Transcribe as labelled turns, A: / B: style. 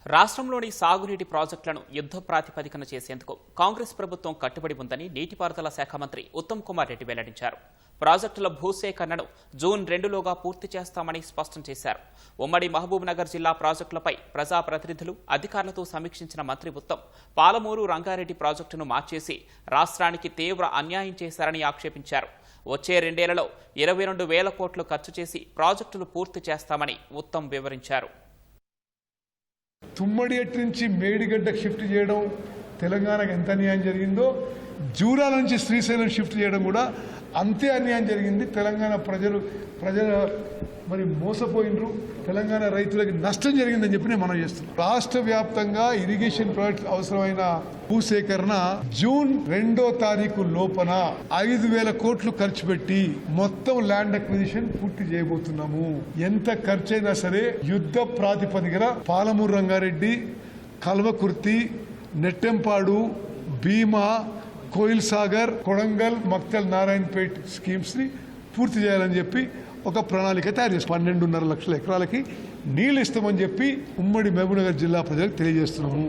A: రాష్ట్రంలోని సాగునీటి ప్రాజెక్టులను యుద్ధ ప్రాతిపదికన చేసేందుకు కాంగ్రెస్ ప్రభుత్వం కట్టుబడి ఉందని నీటిపారుదల శాఖ మంత్రి ఉత్తమ్ కుమార్ రెడ్డి వెల్లడించారు. ప్రాజెక్టుల భూసేకరణను జూన్ 2లోగా పూర్తి చేస్తామని స్పష్టం చేశారు. ఉమ్మడి మహబూబ్నగర్ జిల్లా ప్రాజెక్టులపై ప్రజాప్రతినిధులు, అధికారులతో సమీక్షించిన మంత్రి ఉత్తమ్ పాలమూరు రంగారెడ్డి ప్రాజెక్టును మార్చేసి రాష్ట్రానికి తీవ్ర అన్యాయం చేశారని ఆక్షేపించారు. వచ్చే 2 ఏళ్లలో 22,000 కోట్లు ఖర్చు చేసి ప్రాజెక్టులు పూర్తి చేస్తామని ఉత్తమ్ వివరించారు.
B: తుమ్మడిగట్టు నుంచి మేడిగడ్డకు షిఫ్ట్ చేయడం తెలంగాణకు ఎంత అన్యాయం జరిగిందో, జూరాల నుంచి శ్రీశైలం షిఫ్ట్ చేయడం కూడా అంతే అన్యాయం జరిగింది. తెలంగాణ ప్రజలు మరి మోసపోయినరు. తెలంగాణ రైతులకి నష్టం జరిగిందని చెప్పి నేను మనం చేస్తున్నాం. రాష్ట్ర వ్యాప్తంగా ఇరిగేషన్ ప్రాజెక్ట్ అవసరమైన భూసేకరణ జూన్ 2వ తారీఖు లోపల 5,000 కోట్లు ఖర్చు పెట్టి మొత్తం ల్యాండ్ అక్విజిషన్ పూర్తి చేయబోతున్నాము. ఎంత ఖర్చైనా సరే యుద్ధ ప్రాతిపదికన పాలమూరు రంగారెడ్డి, కల్వకుర్తి, నెట్టెంపాడు, భీమా, కోయిల్ సాగర్, కొడంగల్, మక్తల్, నారాయణపేట్ స్కీమ్స్ ని పూర్తి చేయాలని చెప్పి ఒక ప్రణాళిక తయారు చేస్తాం. 12.5 లక్షల ఎకరాలకి నీళ్లు ఇస్తామని చెప్పి ఉమ్మడి మహబూబ్నగర్ జిల్లా ప్రజలకు తెలియజేస్తున్నాము.